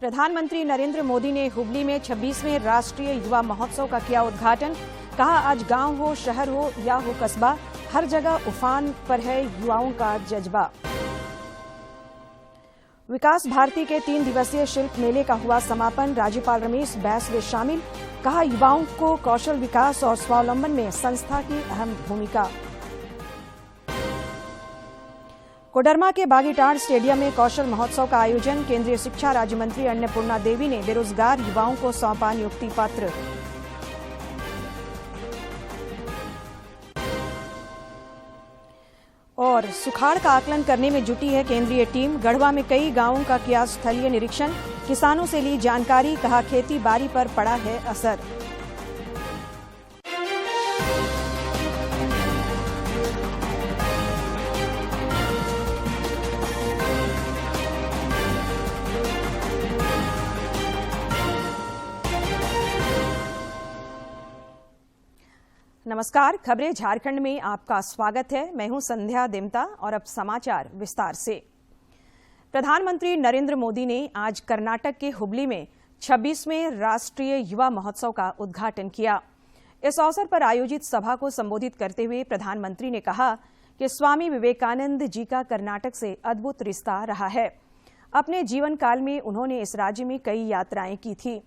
प्रधानमंत्री नरेंद्र मोदी ने हुबली में 26वें राष्ट्रीय युवा महोत्सव का किया उद्घाटन। कहा, आज गांव हो, शहर हो या हो कस्बा, हर जगह उफान पर है युवाओं का जज्बा। विकास भारती के 3 दिवसीय शिल्प मेले का हुआ समापन। राज्यपाल रमेश बैस हुए शामिल। कहा, युवाओं को कौशल विकास और स्वावलंबन में संस्था की अहम भूमिका। कोडरमा के बागीटार स्टेडियम में कौशल महोत्सव का आयोजन। केंद्रीय शिक्षा राज्य मंत्री अन्नपूर्णा देवी ने बेरोजगार युवाओं को सौंपा नियुक्ति पत्र। और सुखाड़ का आकलन करने में जुटी है केंद्रीय टीम। गढ़वा में कई गांवों का किया स्थलीय निरीक्षण। किसानों से ली जानकारी। कहा, खेती बाड़ी पर पड़ा है असर। नमस्कार, खबरें झारखंड में आपका स्वागत है। मैं हूं संध्या देमता और अब समाचार विस्तार से। प्रधानमंत्री नरेंद्र मोदी ने आज कर्नाटक के हुबली में 26वें राष्ट्रीय युवा महोत्सव का उद्घाटन किया। इस अवसर पर आयोजित सभा को संबोधित करते हुए प्रधानमंत्री ने कहा कि स्वामी विवेकानंद जी का कर्नाटक से अद्भुत रिश्ता रहा है। अपने जीवन काल में उन्होंने इस राज्य में कई यात्राएं की थी।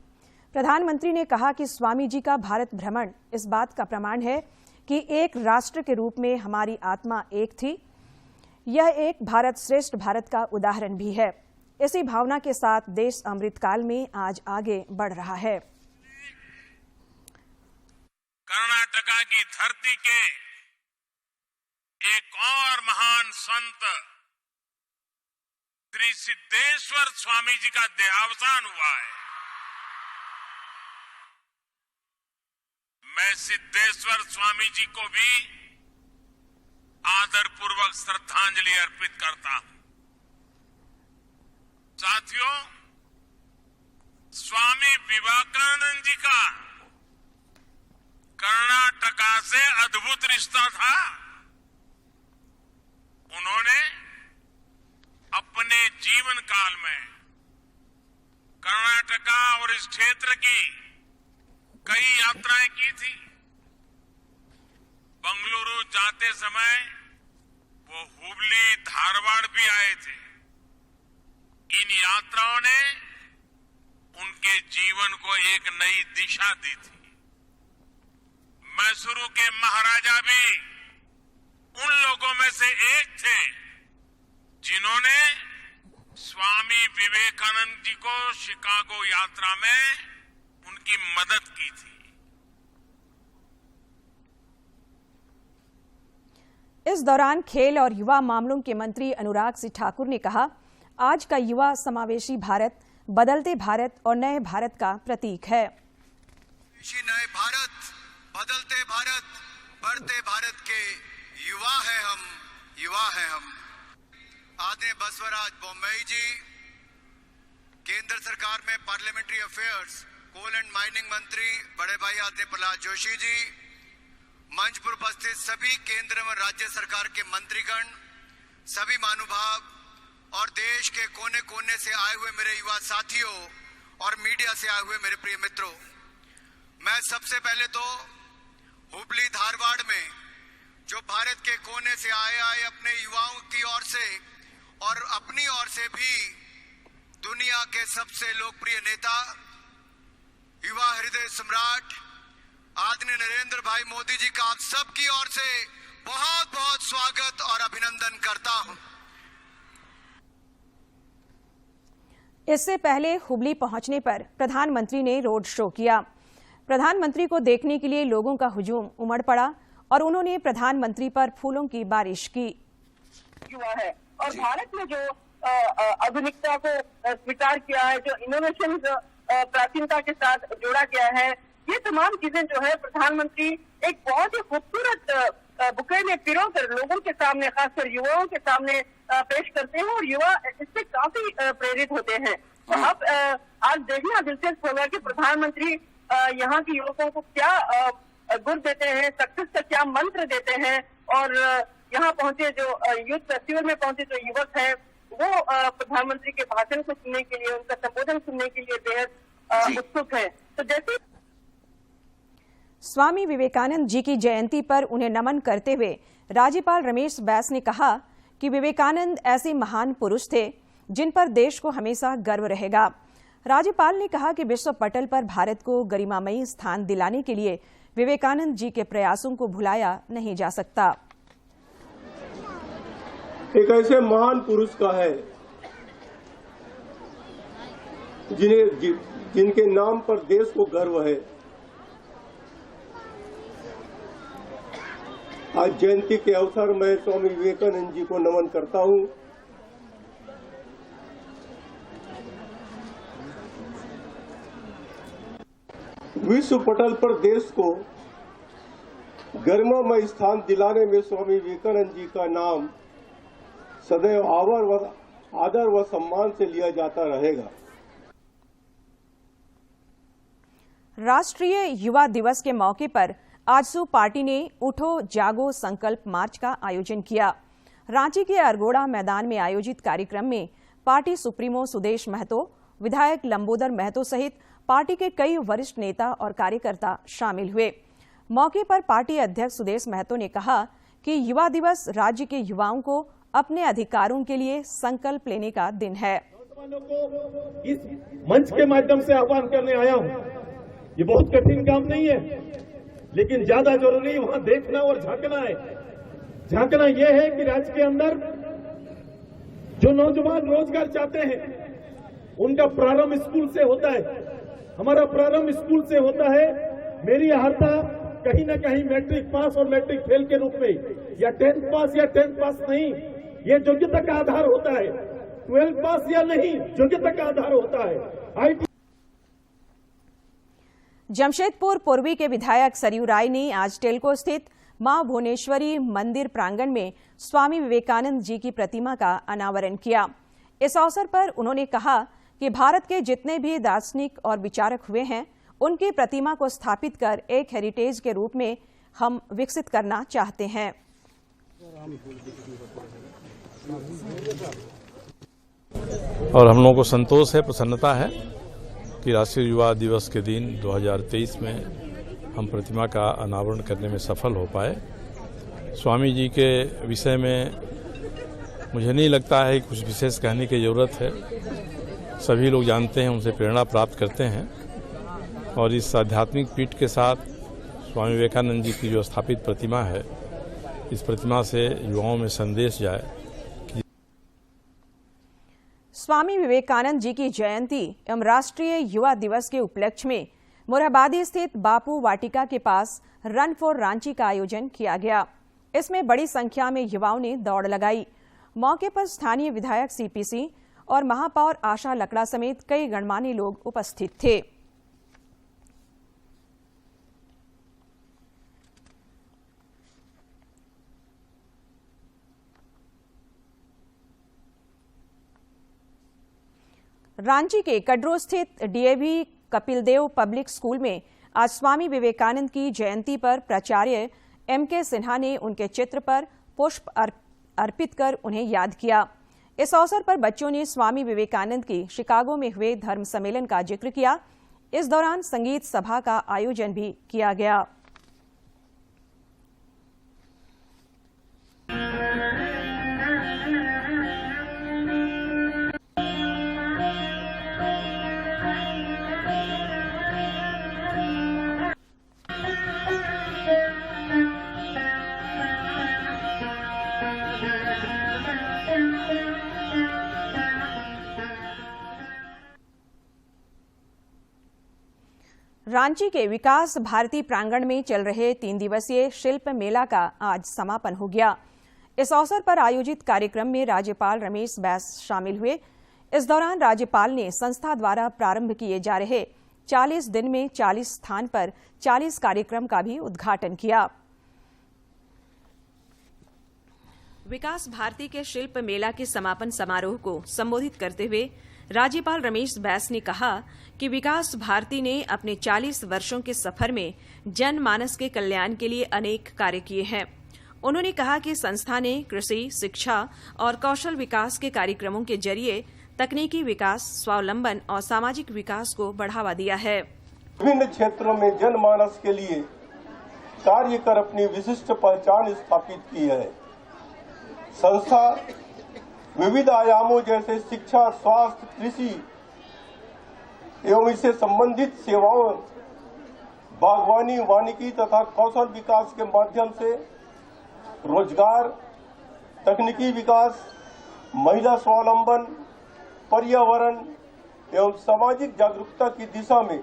प्रधानमंत्री ने कहा कि स्वामी जी का भारत भ्रमण इस बात का प्रमाण है कि एक राष्ट्र के रूप में हमारी आत्मा एक थी। यह एक भारत श्रेष्ठ भारत का उदाहरण भी है। इसी भावना के साथ देश अमृतकाल में आज आगे बढ़ रहा है। कर्नाटका की धरती के एक और महान संत श्री सिद्धेश्वर स्वामी जी का देहावसान हुआ है। मैं सिद्धेश्वर स्वामी जी को भी आदरपूर्वक श्रद्धांजलि अर्पित करता हूं। साथियों, स्वामी विवेकानंद जी का कर्नाटका से अद्भुत रिश्ता था। उन्होंने अपने जीवन काल में कर्नाटका और इस क्षेत्र की कई यात्राएं की थी। बंगलुरु जाते समय वो हुबली, धारवाड़ भी आए थे। इन यात्राओं ने उनके जीवन को एक नई दिशा दी थी। मैसूरू के महाराजा भी उन लोगों में से एक थे जिन्होंने स्वामी विवेकानंद जी को शिकागो यात्रा में उनकी मदद की थी। इस दौरान खेल और युवा मामलों के मंत्री अनुराग सिंह ठाकुर ने कहा, आज का युवा समावेशी भारत बदलते भारत और नए भारत का प्रतीक है। नए भारत, बदलते भारत, बढ़ते भारत के युवा है हम, युवा है हम। आदरणीय बसवराज बोम्मई जी, केंद्र सरकार में parliamentary affairs, coal and mining मंत्री बड़े भाई आदरणीय प्रहलाद जोशी जी, मंच पर उपस्थित सभी केंद्र व राज्य सरकार के मंत्रीगण, सभी महानुभाव और देश के कोने कोने से आए हुए मेरे युवा साथियों और मीडिया से आए हुए मेरे प्रिय मित्रों, मैं सबसे पहले तो हुबली, धारवाड़ में जो भारत के कोने से आए अपने युवाओं की ओर से और अपनी ओर से भी दुनिया के सबसे लोकप्रिय नेता, युवा हृदय सम्राट आदरणीय नरेंद्र भाई मोदी जी का आप सबकी ओर से बहुत बहुत स्वागत और अभिनंदन करता हूं। इससे पहले हुबली पहुंचने पर प्रधानमंत्री ने रोड शो किया। प्रधानमंत्री को देखने के लिए लोगों का हुजूम उमड़ पड़ा और उन्होंने प्रधानमंत्री पर फूलों की बारिश की। हुआ है और भारत में जो आधुनिकता को स्वीकार किया है, जो इनोवेशन प्राचीनता के साथ जोड़ा गया है, ये तमाम चीजें जो है प्रधानमंत्री एक बहुत ही खूबसूरत बुके में पिरोकर लोगों के सामने, खासकर युवाओं के सामने पेश करते हैं और युवा इससे काफी प्रेरित होते हैं। तो अब आज देखना दिलचस्प होगा कि प्रधानमंत्री यहाँ के युवकों को क्या गुर देते हैं, सक्सेस का क्या मंत्र देते हैं और यहाँ पहुंचे जो यूथ फेस्टिवल में पहुंचे जो युवक हैं वो प्रधानमंत्री के भाषण को सुनने के लिए, उनका संबोधन सुनने के लिए बेहद उत्सुक है। तो जैसे स्वामी विवेकानंद जी की जयंती पर उन्हें नमन करते हुए राज्यपाल रमेश बैस ने कहा कि विवेकानंद ऐसे महान पुरुष थे जिन पर देश को हमेशा गर्व रहेगा। राज्यपाल ने कहा कि विश्व पटल पर भारत को गरिमामयी स्थान दिलाने के लिए विवेकानंद जी के प्रयासों को भुलाया नहीं जा सकता। एक ऐसे महान पुरुष का है जिनके नाम पर देश को गर्व है। आज जयंती के अवसर में स्वामी विवेकानंद जी को नमन करता हूं। विश्व पटल पर देश को गरिमामय स्थान दिलाने में स्वामी विवेकानंद जी का नाम सदैव आदर व सम्मान से लिया जाता रहेगा। राष्ट्रीय युवा दिवस के मौके पर आजसू पार्टी ने उठो जागो संकल्प मार्च का आयोजन किया। रांची के अरगोड़ा मैदान में आयोजित कार्यक्रम में पार्टी सुप्रीमो सुदेश महतो, विधायक लंबोदर महतो सहित पार्टी के कई वरिष्ठ नेता और कार्यकर्ता शामिल हुए। मौके पर पार्टी अध्यक्ष सुदेश महतो ने कहा कि युवा दिवस राज्य के युवाओं को अपने अधिकारों के लिए संकल्प लेने का दिन है। नौजवानों को इस मंच के माध्यम से आह्वान करने आया हूं। ये बहुत कठिन काम नहीं है, लेकिन ज्यादा जरूरी वहां देखना और झांकना है। झांकना यह है कि राज्य के अंदर जो नौजवान रोजगार चाहते हैं उनका प्रारंभ स्कूल से होता है। हमारा प्रारंभ स्कूल से होता है। मेरी अर्हता कहीं ना कहीं मैट्रिक पास और मैट्रिक फेल के रूप में, या 10th पास या 10th पास नहीं, ये योग्यता का आधार होता है। 12th पास या नहीं, योग्यता का आधार होता है। जमशेदपुर पूर्वी के विधायक सरयू राय ने आज टेल्को स्थित मां भुवनेश्वरी मंदिर प्रांगण में स्वामी विवेकानंद जी की प्रतिमा का अनावरण किया। इस अवसर पर उन्होंने कहा कि भारत के जितने भी दार्शनिक और विचारक हुए हैं, उनकी प्रतिमा को स्थापित कर एक हेरिटेज के रूप में हम विकसित करना चाहते हैं। और हम लोगों को संतोष है, प्रसन्नता है कि राष्ट्रीय युवा दिवस के दिन 2023 में हम प्रतिमा का अनावरण करने में सफल हो पाए। स्वामी जी के विषय में मुझे नहीं लगता है कि कुछ विशेष कहने की जरूरत है। सभी लोग जानते हैं, उनसे प्रेरणा प्राप्त करते हैं, और इस आध्यात्मिक पीठ के साथ स्वामी विवेकानंद जी की जो स्थापित प्रतिमा है, इस प्रतिमा से युवाओं में संदेश जाए। स्वामी विवेकानंद जी की जयंती एवं राष्ट्रीय युवा दिवस के उपलक्ष्य में मोरहाबादी स्थित बापू वाटिका के पास रन फॉर रांची का आयोजन किया गया। इसमें बड़ी संख्या में युवाओं ने दौड़ लगाई। मौके पर स्थानीय विधायक सीपीसी और महापौर आशा लकड़ा समेत कई गणमान्य लोग उपस्थित थे। रांची के कड्रो स्थित डीएवी कपिलदेव पब्लिक स्कूल में आज स्वामी विवेकानंद की जयंती पर प्राचार्य एमके सिन्हा ने उनके चित्र पर पुष्प अर्पित कर उन्हें याद किया। इस अवसर पर बच्चों ने स्वामी विवेकानंद की शिकागो में हुए धर्म सम्मेलन का जिक्र किया। इस दौरान संगीत सभा का आयोजन भी किया गया। रांची के विकास भारती प्रांगण में चल रहे 3 दिवसीय शिल्प मेला का आज समापन हो गया। इस अवसर पर आयोजित कार्यक्रम में राज्यपाल रमेश बैस शामिल हुए। इस दौरान राज्यपाल ने संस्था द्वारा प्रारंभ किए जा रहे 40 दिन में 40 स्थान पर 40 कार्यक्रम का भी उद्घाटन किया। विकास भारती के शिल्प मेला के समापन समारोह को संबोधित करते हुए राज्यपाल रमेश बैस ने कहा कि विकास भारती ने अपने 40 वर्षों के सफर में जनमानस के कल्याण के लिए अनेक कार्य किए हैं। उन्होंने कहा कि संस्था ने कृषि, शिक्षा और कौशल विकास के कार्यक्रमों के जरिए तकनीकी विकास, स्वावलंबन और सामाजिक विकास को बढ़ावा दिया है। विभिन्न क्षेत्रों में जनमानस के लिए कार्य कर अपनी विशिष्ट पहचान स्थापित की है। संस्था विविध आयामों जैसे शिक्षा, स्वास्थ्य, कृषि एवं इससे संबंधित सेवाओं, बागवानी, वानिकी तथा कौशल विकास के माध्यम से रोजगार, तकनीकी विकास, महिला स्वावलंबन, पर्यावरण एवं सामाजिक जागरूकता की दिशा में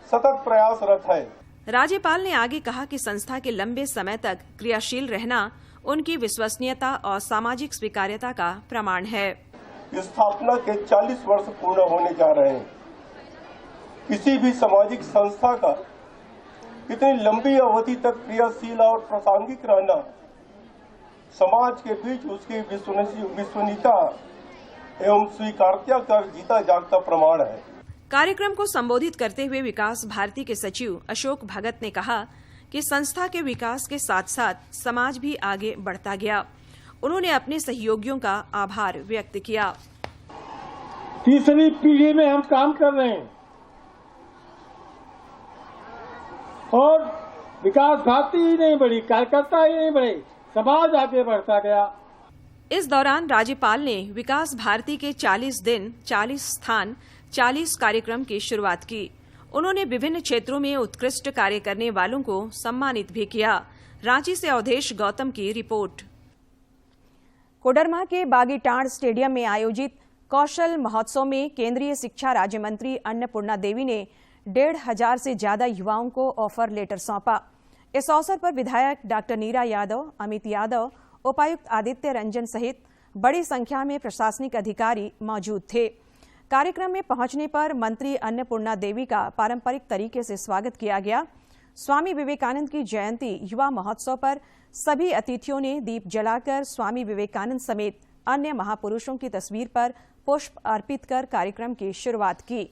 सतत प्रयासरत है। राज्यपाल ने आगे कहा कि संस्था के लंबे समय तक क्रियाशील रहना उनकी विश्वसनीयता और सामाजिक स्वीकार्यता का प्रमाण है। स्थापना के 40 वर्ष पूर्ण होने जा रहे हैं। किसी भी सामाजिक संस्था का इतनी लंबी अवधि तक क्रियाशील और प्रासंगिक रहना समाज के बीच उसकी विश्वसनीयता एवं स्वीकार्यता का जीता जागता प्रमाण है। कार्यक्रम को संबोधित करते हुए विकास भारती के सचिव अशोक भगत ने कहा कि संस्था के विकास के साथ साथ समाज भी आगे बढ़ता गया। उन्होंने अपने सहयोगियों का आभार व्यक्त किया। तीसरी पीढ़ी में हम काम कर रहे हैं और विकास भारती ही नहीं बढ़ी, कार्यकर्ता ही नहीं बढ़े, समाज आगे बढ़ता गया। इस दौरान राज्यपाल ने विकास भारती के 40 दिन, 40 स्थान, 40 कार्यक्रम की शुरुआत की। उन्होंने विभिन्न क्षेत्रों में उत्कृष्ट कार्य करने वालों को सम्मानित भी किया। रांची से अवधेश गौतम की रिपोर्ट। कोडरमा के बागीटांड़ स्टेडियम में आयोजित कौशल महोत्सव में केंद्रीय शिक्षा राज्य मंत्री अन्नपूर्णा देवी ने 1,500 से ज्यादा युवाओं को ऑफर लेटर सौंपा। इस अवसर पर विधायक डॉक्टर नीरा यादव, अमित यादव, उपायुक्त आदित्य रंजन सहित बड़ी संख्या में प्रशासनिक अधिकारी मौजूद थे। कार्यक्रम में पहुंचने पर मंत्री अन्नपूर्णा देवी का पारंपरिक तरीके से स्वागत किया गया। स्वामी विवेकानंद की जयंती युवा महोत्सव पर सभी अतिथियों ने दीप जलाकर स्वामी विवेकानंद समेत अन्य महापुरुषों की तस्वीर पर पुष्प अर्पित कर कार्यक्रम की शुरुआत की।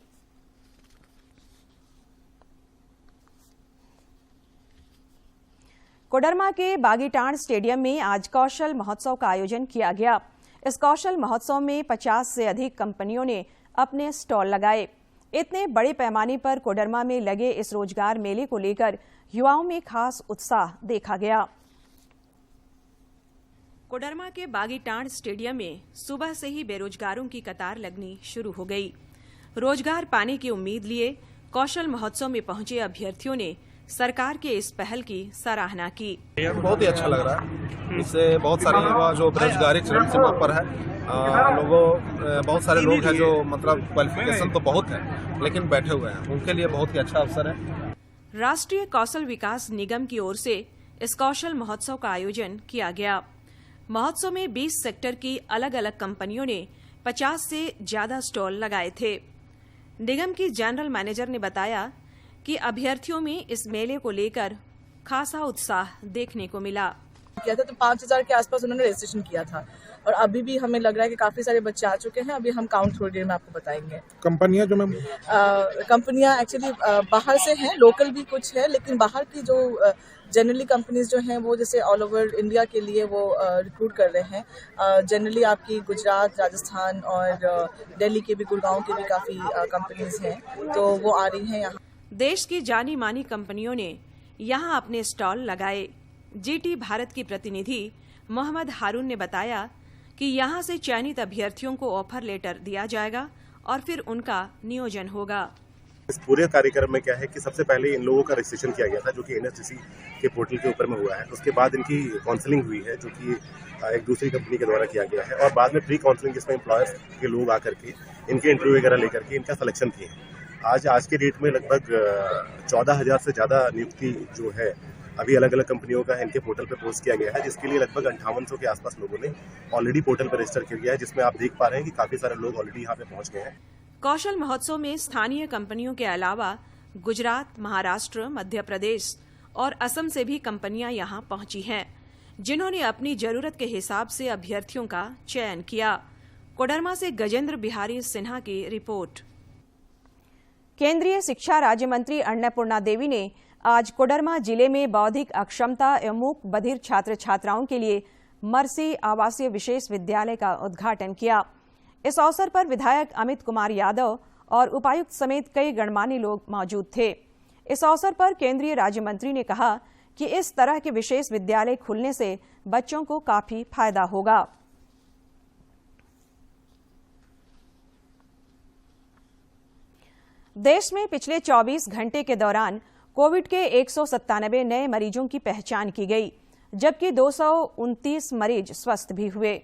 कोडरमा के बागीटांड़ स्टेडियम में आज कौशल महोत्सव का आयोजन किया गया। इस कौशल महोत्सव में 50 से अधिक कंपनियों ने अपने स्टॉल लगाए। इतने बड़े पैमाने पर कोडरमा में लगे इस रोजगार मेले को लेकर युवाओं में खास उत्साह देखा गया। कोडरमा के बागीटांड़ स्टेडियम में सुबह से ही बेरोजगारों की कतार लगनी शुरू हो गई। रोजगार पाने की उम्मीद लिए कौशल महोत्सव में पहुंचे अभ्यर्थियों ने सरकार के इस पहल की सराहना की। बहुत ही अच्छा लग रहा है। इससे बहुत सारे युवा जो बेरोजगारी चरम सीमा पर है, बहुत सारे लोग हैं जो मतलब क्वालिफिकेशन तो बहुत है लेकिन बैठे हुए हैं, उनके लिए बहुत ही अच्छा अवसर है। राष्ट्रीय कौशल विकास निगम की ओर से इस कौशल महोत्सव का आयोजन किया गया। महोत्सव में 20 सेक्टर की अलग अलग कंपनियों ने 50 से ज्यादा स्टॉल लगाए थे। निगम की जनरल मैनेजर ने बताया कि अभ्यर्थियों में इस मेले को लेकर खासा उत्साह देखने को मिला। किया था तो 5,000 के आसपास उन्होंने रजिस्ट्रेशन किया था और अभी भी हमें लग रहा है कि काफी सारे बच्चे आ चुके हैं। अभी हम काउंट थोड़ी देर में आपको बताएंगे। कंपनियां जो मैम कंपनियां एक्चुअली बाहर से हैं, लोकल भी कुछ है, लेकिन बाहर की जो जनरली कंपनीज जो हैं वो जैसे ऑल ओवर इंडिया के लिए वो रिक्रूट कर रहे हैं। जनरली आपकी गुजरात, राजस्थान और दिल्ली के भी, गुड़गांव के भी काफी कंपनीज हैं, तो वो आ रही हैं यहाँ। देश की जानी मानी कंपनियों ने यहां अपने स्टॉल लगाए। जीटी भारत की प्रतिनिधि मोहम्मद हारून ने बताया कि यहां से चयनित अभ्यर्थियों को ऑफर लेटर दिया जाएगा और फिर उनका नियोजन होगा। इस पूरे कार्यक्रम में क्या है कि सबसे पहले इन लोगों का रजिस्ट्रेशन किया गया था जो कि एनएसडीसी के पोर्टल के ऊपर में हुआ है। उसके बाद इनकी काउंसलिंग हुई है जो कि एक दूसरी कंपनी के द्वारा किया गया है और बाद में प्री काउंसलिंग जिसमें एम्प्लॉयर्स के लोग आकर के इनके इंटरव्यू वगैरह लेकर के इनका सिलेक्शन किए हैं। आज के डेट में लगभग 14,000 से ज़्यादा नियुक्ति जो है अभी अलग अलग कंपनियों का इनके पोर्टल पे पोस्ट किया गया है, जिसके लिए लगभग 5800 के आसपास लोगों ने ऑलरेडी पोर्टल पर रजिस्टर किया गया है, जिसमें आप देख पा रहे हैं कि काफी सारे लोग ऑलरेडी यहाँ पे पहुंच गए हैं। कौशल महोत्सव में स्थानीय कंपनियों के अलावा गुजरात, महाराष्ट्र, मध्य प्रदेश और असम से भी कंपनियां यहां पहुंची हैं, जिन्होंने अपनी जरूरत के हिसाब से अभ्यर्थियों का चयन किया। कोडरमा से गजेंद्र बिहारी सिन्हा की रिपोर्ट। केंद्रीय शिक्षा राज्य मंत्री अन्नपूर्णा देवी ने आज कोडरमा जिले में बौद्धिक अक्षमता एवं मूक बधिर छात्र छात्राओं के लिए मर्सी आवासीय विशेष विद्यालय का उद्घाटन किया। इस अवसर पर विधायक अमित कुमार यादव और उपायुक्त समेत कई गणमान्य लोग मौजूद थे। इस अवसर पर केंद्रीय राज्य मंत्री ने कहा कि इस तरह के विशेष विद्यालय खुलने से बच्चों को काफी फायदा होगा। देश में पिछले 24 घंटे के दौरान कोविड के 197 नए मरीजों की पहचान की गई, जबकि 229 मरीज स्वस्थ भी हुए।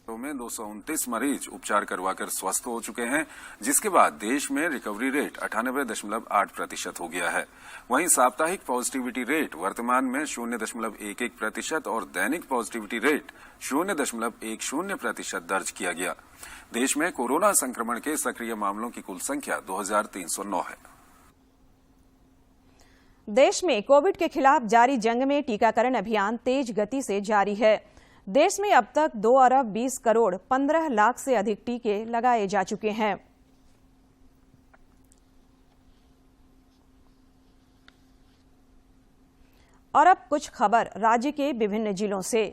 में 229 मरीज उपचार करवाकर स्वस्थ हो चुके हैं, जिसके बाद देश में रिकवरी रेट 98.8% हो गया है। वहीं साप्ताहिक पॉजिटिविटी रेट वर्तमान में 0.11% और दैनिक पॉजिटिविटी रेट 0.10% दर्ज किया गया। देश में कोरोना संक्रमण के सक्रिय मामलों की कुल संख्या 2309 है। देश में कोविड के खिलाफ जारी जंग में टीकाकरण अभियान तेज गति से जारी है। देश में अब तक 2 अरब 20 करोड़ 15 लाख से अधिक टीके लगाए जा चुके हैं। और अब कुछ खबर राज्य के विभिन्न जिलों से।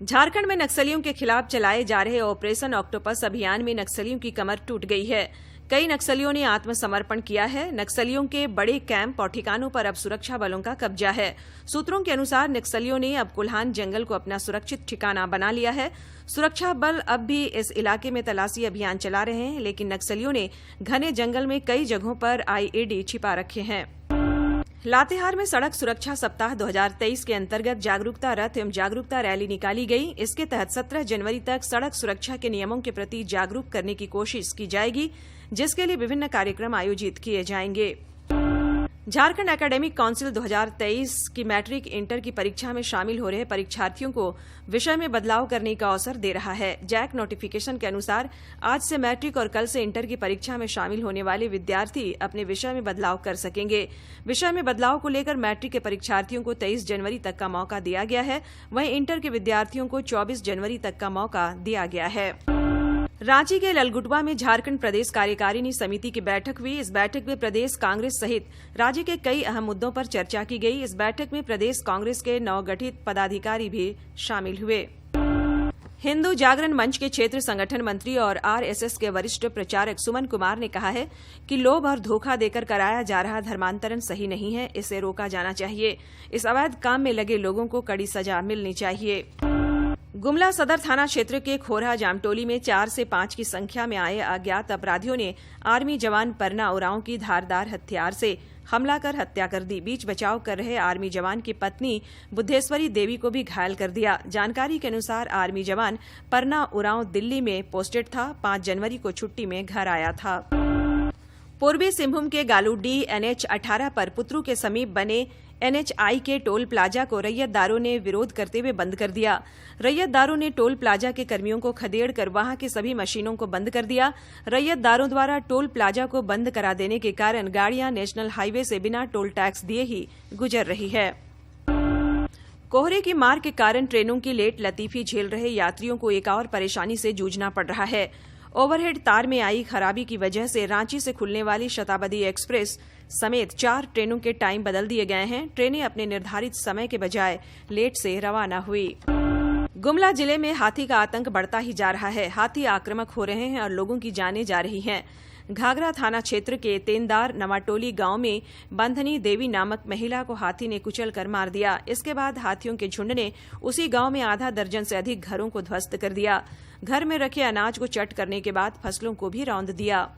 झारखंड में नक्सलियों के खिलाफ चलाए जा रहे ऑपरेशन ऑक्टोपस अभियान में नक्सलियों की कमर टूट गई है। कई नक्सलियों ने आत्मसमर्पण किया है। नक्सलियों के बड़े कैंप और ठिकानों पर अब सुरक्षा बलों का कब्जा है। सूत्रों के अनुसार नक्सलियों ने अब कुल्हान जंगल को अपना सुरक्षित ठिकाना बना लिया है। सुरक्षा बल अब भी इस इलाके में तलाशी अभियान चला रहे हैं, लेकिन नक्सलियों ने घने जंगल में कई जगहों पर आईईडी छिपा रखे हैं। लातेहार में सड़क सुरक्षा सप्ताह 2023 के अंतर्गत जागरूकता रथ एवं जागरूकता रैली निकाली गई। इसके तहत 17 जनवरी तक सड़क सुरक्षा के नियमों के प्रति जागरूक करने की कोशिश की जाएगी, जिसके लिए विभिन्न कार्यक्रम आयोजित किए जाएंगे। झारखंड एकेडमिक काउंसिल 2023 की मैट्रिक इंटर की परीक्षा में शामिल हो रहे परीक्षार्थियों को विषय में बदलाव करने का अवसर दे रहा है। जैक नोटिफिकेशन के अनुसार आज से मैट्रिक और कल से इंटर की परीक्षा में शामिल होने वाले विद्यार्थी अपने विषय में बदलाव कर सकेंगे। विषय में बदलाव को लेकर मैट्रिक के परीक्षार्थियों को 23 जनवरी तक का मौका दिया गया है, वहीं इंटर के विद्यार्थियों को 24 जनवरी तक का मौका दिया गया है। रांची के ललगुटवा में झारखंड प्रदेश कार्यकारिणी समिति की बैठक हुई। इस बैठक में प्रदेश कांग्रेस सहित राज्य के कई अहम मुद्दों पर चर्चा की गई। इस बैठक में प्रदेश कांग्रेस के नवगठित पदाधिकारी भी शामिल हुए। हिंदू जागरण मंच के क्षेत्र संगठन मंत्री और आरएसएस के वरिष्ठ प्रचारक सुमन कुमार ने कहा है कि लोभ और धोखा देकर कराया जा रहा धर्मांतरण सही नहीं है, इसे रोका जाना चाहिए। इस अवैध काम में लगे लोगों को कड़ी सजा मिलनी चाहिए। गुमला सदर थाना क्षेत्र के खोरहा जामटोली में 4 से 5 की संख्या में आए अज्ञात अपराधियों ने आर्मी जवान परना उरांव की धारदार हथियार से हमला कर हत्या कर दी। बीच बचाव कर रहे आर्मी जवान की पत्नी बुद्धेश्वरी देवी को भी घायल कर दिया। जानकारी के अनुसार आर्मी जवान परना उरांव दिल्ली में पोस्टेड था। 5 जनवरी को छुट्टी में घर आया था। पूर्वी सिंहभूम के गालूडी NH 18 पर पुत्रू के समीप बने NHI के टोल प्लाजा को रैयतदारों ने विरोध करते हुए बंद कर दिया। रैयतदारों ने टोल प्लाजा के कर्मियों को खदेड़ कर वहां की सभी मशीनों को बंद कर दिया। रैयतदारों द्वारा टोल प्लाजा को बंद करा देने के कारण गाड़ियां नेशनल हाईवे से बिना टोल टैक्स दिए ही गुजर रही है। कोहरे की मार के कारण ट्रेनों की लेट लतीफी झेल रहे यात्रियों को एक और परेशानी से जूझना पड़ रहा है। ओवरहेड तार में आई खराबी की वजह से रांची से खुलने वाली शताब्दी एक्सप्रेस समेत 4 ट्रेनों के टाइम बदल दिए गए हैं। ट्रेनें अपने निर्धारित समय के बजाय लेट से रवाना हुई। गुमला जिले में हाथी का आतंक बढ़ता ही जा रहा है। हाथी आक्रामक हो रहे हैं और लोगों की जानें जा रही हैं। घाघरा थाना क्षेत्र के तेंदार नवाटोली गांव में बंधनी देवी नामक महिला को हाथी ने कुचल कर मार दिया। इसके बाद हाथियों के झुंड ने उसी गांव में आधा दर्जन से अधिक घरों को ध्वस्त कर दिया। घर में रखे अनाज को चट करने के बाद फसलों को भी रौंद दिया।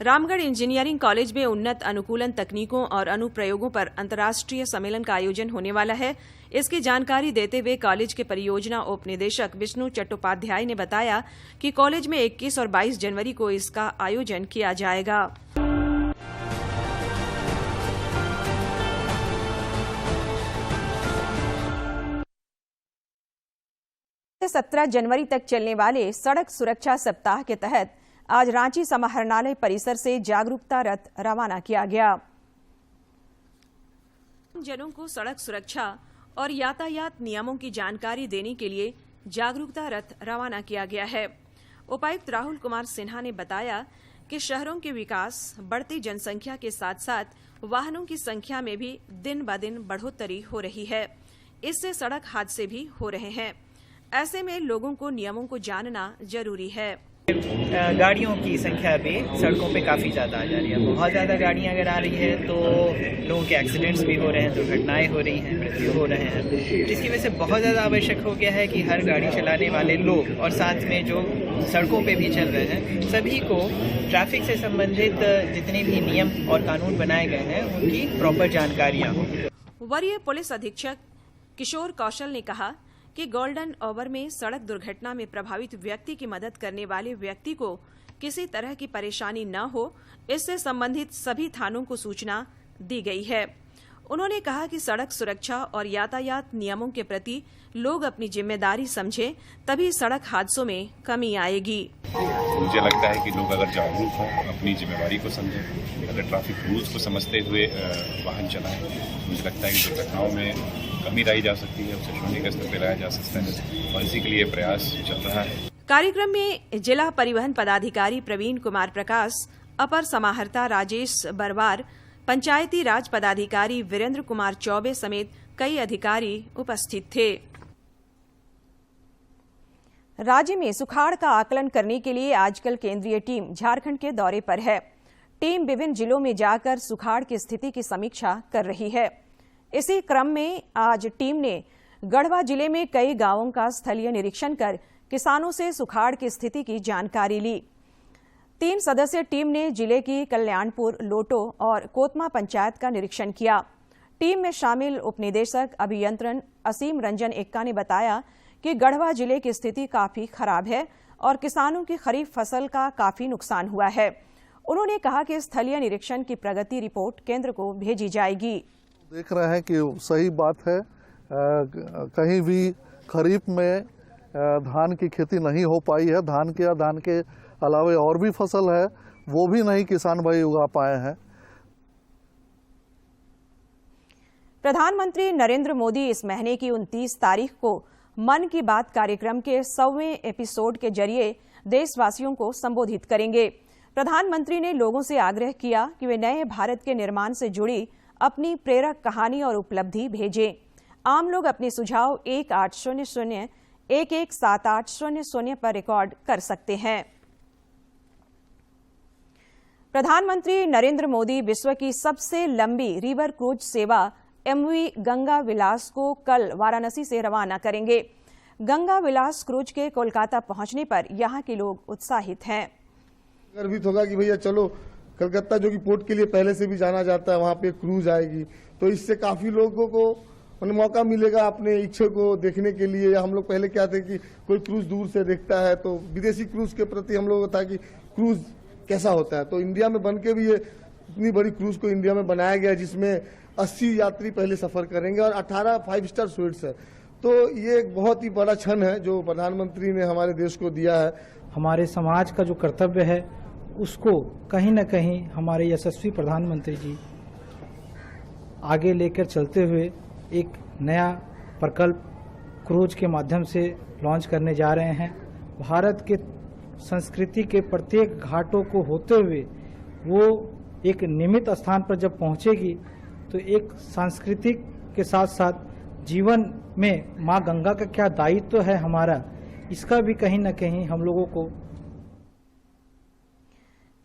रामगढ़ इंजीनियरिंग कॉलेज में उन्नत अनुकूलन तकनीकों और अनुप्रयोगों पर अंतर्राष्ट्रीय सम्मेलन का आयोजन होने वाला है। इसकी जानकारी देते हुए कॉलेज के परियोजना उप निदेशक विष्णु चट्टोपाध्याय ने बताया कि कॉलेज में 21 और 22 जनवरी को इसका आयोजन किया जाएगा। 17 जनवरी तक चलने वाले सड़क सुरक्षा सप्ताह के तहत आज रांची समाहरणालय परिसर से जागरूकता रथ रवाना किया गया। जनों को सड़क सुरक्षा और यातायात नियमों की जानकारी देने के लिए जागरूकता रथ रवाना किया गया है। उपायुक्त राहुल कुमार सिन्हा ने बताया कि शहरों के विकास, बढ़ती जनसंख्या के साथ साथ वाहनों की संख्या में भी दिन ब दिन बढ़ोतरी हो रही है। इससे सड़क हादसे भी हो रहे हैं। ऐसे में लोगों को नियमों को जानना जरूरी है। गाड़ियों की संख्या भी सड़कों पे काफ़ी ज़्यादा आ जा रही है। बहुत ज़्यादा गाड़ियाँ अगर आ रही है तो लोगों के एक्सीडेंट्स भी हो रहे हैं, दुर्घटनाएं हो रही हैं, मृत्यु हो रहे हैं। जिसकी वजह से बहुत ज़्यादा आवश्यक हो गया है कि हर गाड़ी चलाने वाले लोग और साथ में जो सड़कों पे भी चल रहे हैं, सभी को ट्रैफिक से संबंधित जितने भी नियम और कानून बनाए गए हैं उनकी प्रॉपर जानकारियाँ हों। वरीय पुलिस अधीक्षक किशोर कौशल ने कहा कि गोल्डन आवर में सड़क दुर्घटना में प्रभावित व्यक्ति की मदद करने वाले व्यक्ति को किसी तरह की परेशानी न हो, इससे संबंधित सभी थानों को सूचना दी गई है। उन्होंने कहा कि सड़क सुरक्षा और यातायात नियमों के प्रति लोग अपनी जिम्मेदारी समझें, तभी सड़क हादसों में कमी आएगी। मुझे लगता है कि लोग अगर जागरूक हों, अपनी जिम्मेदारी को समझें, अगर ट्रैफिक रूल्स को समझते हुए वाहन चलाएं, मुझे लगता है कि दुर्घटनाओं में कमी लाई जा सकती है, उसे शून्य के स्तर पर लाया जा सकता है और इसी के लिए प्रयास चल रहा है। कार्यक्रम में जिला परिवहन पदाधिकारी प्रवीण कुमार प्रकाश, अपर समाहर्ता राजेश बरवार, पंचायती राज पदाधिकारी वीरेंद्र कुमार चौबे समेत कई अधिकारी उपस्थित थे। राज्य में सुखाड़ का आकलन करने के लिए आजकल केंद्रीय टीम झारखंड के दौरे पर है। टीम विभिन्न जिलों में जाकर सुखाड़ की स्थिति की समीक्षा कर रही है। इसी क्रम में आज टीम ने गढ़वा जिले में कई गांवों का स्थलीय निरीक्षण कर किसानों से सुखाड़ की स्थिति की जानकारी ली। 3 सदस्यीय टीम ने जिले की कल्याणपुर, लोटो और कोतमा पंचायत का निरीक्षण किया। टीम में शामिल उपनिदेशक अभियंत्रण असीम रंजन एक्का ने बताया कि गढ़वा जिले की स्थिति काफी खराब है और किसानों की खरीफ फसल का काफी नुकसान हुआ है। उन्होंने कहा कि स्थलीय निरीक्षण की प्रगति रिपोर्ट केंद्र को भेजी जाएगी। देख रहे हैं कि सही बात है, कहीं भी खरीफ में धान की खेती नहीं हो पाई है। धान के अलावा और भी फसल है, वो भी नहीं किसान भाई उगा पाए हैं। प्रधानमंत्री नरेंद्र मोदी इस महीने की 29 तारीख को मन की बात कार्यक्रम के 100वें एपिसोड के जरिए देशवासियों को संबोधित करेंगे। प्रधानमंत्री ने लोगों से आग्रह किया कि वे नए भारत के निर्माण से जुड़ी अपनी प्रेरक कहानी और उपलब्धि भेजें। आम लोग अपने सुझाव 1800-117800 पर रिकॉर्ड कर सकते हैं। प्रधानमंत्री नरेंद्र मोदी विश्व की सबसे लंबी रिवर क्रूज सेवा MV गंगा विलास को कल वाराणसी से रवाना करेंगे। गंगा विलास क्रूज के कोलकाता पहुंचने पर यहां के लोग उत्साहित हैं। गर्वित होगा कि भैया चलो कलकत्ता जो कि पोर्ट के लिए पहले से भी जाना जाता है, वहां पे क्रूज आएगी, तो इससे काफी लोगों को मौका मिलेगा अपने इच्छा को देखने के लिए। हम लोग पहले क्या थे कि कोई क्रूज दूर से देखता है, तो विदेशी क्रूज के प्रति हम लोग था कि क्रूज कैसा होता है, तो इंडिया में बन के भी ये इतनी बड़ी क्रूज को इंडिया में बनाया गया जिसमें 80 यात्री पहले सफर करेंगे और 18 5 स्टार स्वीट्स है। तो ये एक बहुत ही बड़ा क्षण है जो प्रधानमंत्री ने हमारे देश को दिया है। हमारे समाज का जो कर्तव्य है उसको कहीं न कहीं हमारे यशस्वी प्रधानमंत्री जी आगे लेकर चलते हुए एक नया प्रकल्प क्रूज के माध्यम से लॉन्च करने जा रहे हैं। भारत के संस्कृति के प्रत्येक घाटों को होते हुए वो एक नियमित स्थान पर जब पहुंचेगी तो एक सांस्कृतिक के साथ साथ जीवन में मां गंगा का क्या दायित्व है हमारा, इसका भी कहीं न कहीं हम लोगों को।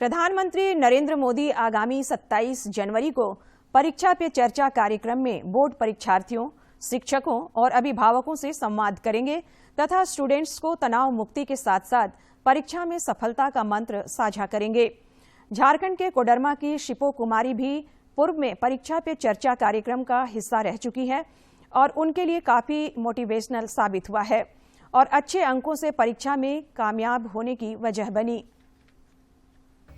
प्रधानमंत्री नरेंद्र मोदी आगामी 27 जनवरी को परीक्षा पे चर्चा कार्यक्रम में बोर्ड परीक्षार्थियों, शिक्षकों और अभिभावकों से संवाद करेंगे तथा स्टूडेंट्स को तनाव मुक्ति के साथ साथ परीक्षा में सफलता का मंत्र साझा करेंगे। झारखंड के कोडरमा की शिपो कुमारी भी पूर्व में परीक्षा पे चर्चा कार्यक्रम का हिस्सा रह चुकी है और उनके लिए काफी मोटिवेशनल साबित हुआ है और अच्छे अंकों से परीक्षा में कामयाब होने की वजह बनी।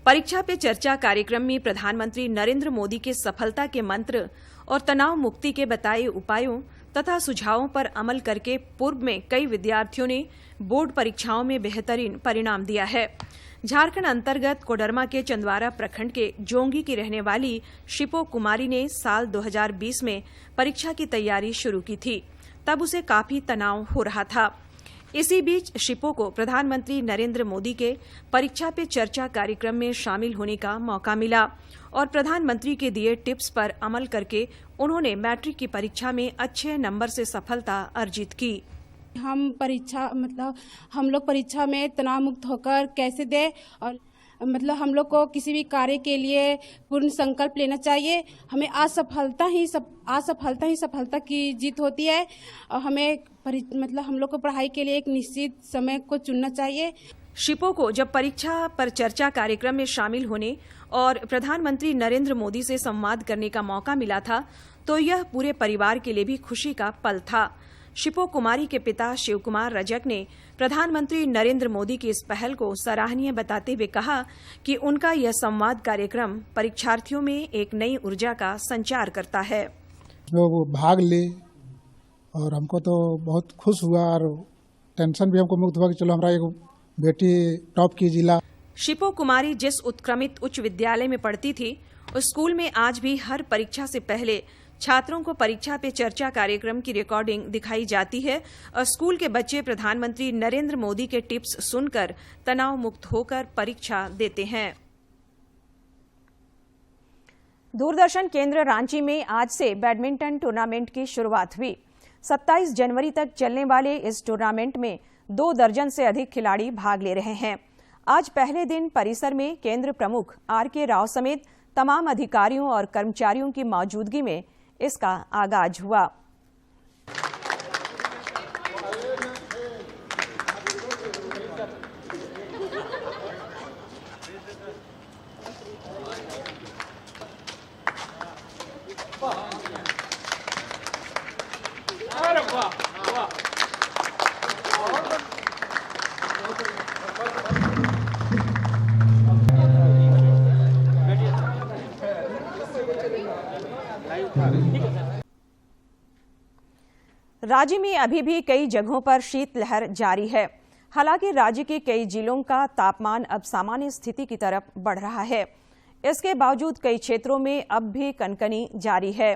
परीक्षा पे चर्चा कार्यक्रम में प्रधानमंत्री नरेंद्र मोदी के सफलता के मंत्र और तनाव मुक्ति के बताए उपायों तथा सुझावों पर अमल करके पूर्व में कई विद्यार्थियों ने बोर्ड परीक्षाओं में बेहतरीन परिणाम दिया है। झारखंड अंतर्गत कोडरमा के चंदवारा प्रखंड के जोंगी की रहने वाली शिपो कुमारी ने साल 2020 में परीक्षा की तैयारी शुरू की थी। तब उसे काफी तनाव हो रहा था। इसी बीच शिपो को प्रधानमंत्री नरेंद्र मोदी के परीक्षा पे चर्चा कार्यक्रम में शामिल होने का मौका मिला और प्रधानमंत्री के दिए टिप्स पर अमल करके उन्होंने मैट्रिक की परीक्षा में अच्छे नंबर से सफलता अर्जित की। हम लोग परीक्षा में तनाव मुक्त होकर कैसे दें और हम लोग को किसी भी कार्य के लिए पूर्ण संकल्प लेना चाहिए। हमें असफलता ही सफलता की जीत होती है और हमें हम लोग को पढ़ाई के लिए एक निश्चित समय को चुनना चाहिए। शिपो को जब परीक्षा पर चर्चा कार्यक्रम में शामिल होने और प्रधानमंत्री नरेंद्र मोदी से संवाद करने का मौका मिला था तो यह पूरे परिवार के लिए भी खुशी का पल था। शिपो कुमारी के पिता शिव कुमार रजक ने प्रधानमंत्री नरेंद्र मोदी की इस पहल को सराहनीय बताते हुए कहा कि उनका यह संवाद कार्यक्रम परीक्षार्थियों में एक नई ऊर्जा का संचार करता है। लोग भाग ले और हमको तो बहुत खुश हुआ और टेंशन भी हमको मुक्त हुआ कि चलो हमारा एक बेटी टॉप की जिला। शिपो कुमारी जिस उत्क्रमित उच्च विद्यालय में पढ़ती थी उस स्कूल में आज भी हर परीक्षा से पहले छात्रों को परीक्षा पे चर्चा कार्यक्रम की रिकॉर्डिंग दिखाई जाती है और स्कूल के बच्चे प्रधानमंत्री नरेंद्र मोदी के टिप्स सुनकर तनाव मुक्त होकर परीक्षा देते हैं। दूरदर्शन केंद्र रांची में आज से बैडमिंटन टूर्नामेंट की शुरुआत हुई। 27 जनवरी तक चलने वाले इस टूर्नामेंट में 2 दर्जन से अधिक खिलाड़ी भाग ले रहे हैं। आज पहले दिन परिसर में केंद्र प्रमुख आर.के. राव समेत तमाम अधिकारियों और कर्मचारियों की मौजूदगी में इसका आगाज हुआ। राज्य में अभी भी कई जगहों पर शीतलहर जारी है। हालांकि राज्य के कई जिलों का तापमान अब सामान्य स्थिति की तरफ बढ़ रहा है। इसके बावजूद कई क्षेत्रों में अब भी कनकनी जारी है।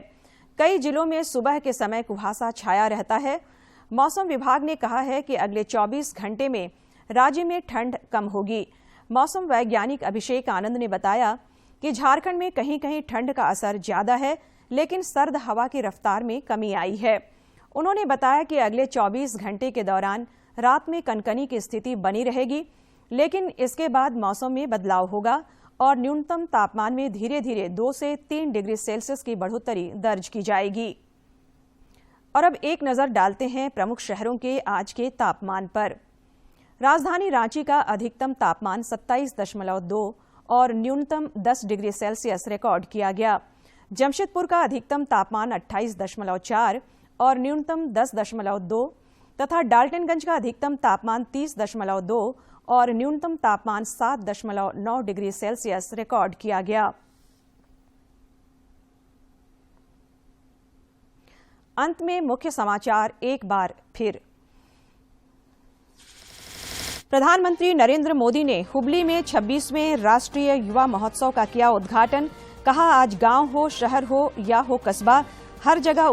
कई जिलों में सुबह के समय कुहासा छाया रहता है। मौसम विभाग ने कहा है कि अगले 24 घंटे में राज्य में ठंड कम होगी। मौसम वैज्ञानिक अभिषेक आनंद ने बताया कि झारखंड में कहीं कहीं ठंड का असर ज्यादा है, लेकिन सर्द हवा की रफ्तार में कमी आई है। उन्होंने बताया कि अगले 24 घंटे के दौरान रात में कनकनी की स्थिति बनी रहेगी, लेकिन इसके बाद मौसम में बदलाव होगा और न्यूनतम तापमान में धीरे धीरे 2 से 3 डिग्री सेल्सियस की बढ़ोतरी दर्ज की जाएगी। और अब एक नजर डालते हैं प्रमुख शहरों के आज के तापमान पर। राजधानी रांची का अधिकतम तापमान 27.2 और न्यूनतम 10 डिग्री सेल्सियस रिकॉर्ड किया गया। जमशेदपुर का अधिकतम तापमान 28.4 और न्यूनतम 10.2 तथा डाल्टनगंज का अधिकतम तापमान 30.2 और न्यूनतम तापमान 7.9 डिग्री सेल्सियस रिकॉर्ड किया गया। अंत में मुख्य समाचार एक बार फिर। प्रधानमंत्री नरेंद्र मोदी ने हुबली में 26वें राष्ट्रीय युवा महोत्सव का किया उद्घाटन। कहा, आज गांव हो, शहर हो या हो कस्बा, हर जगह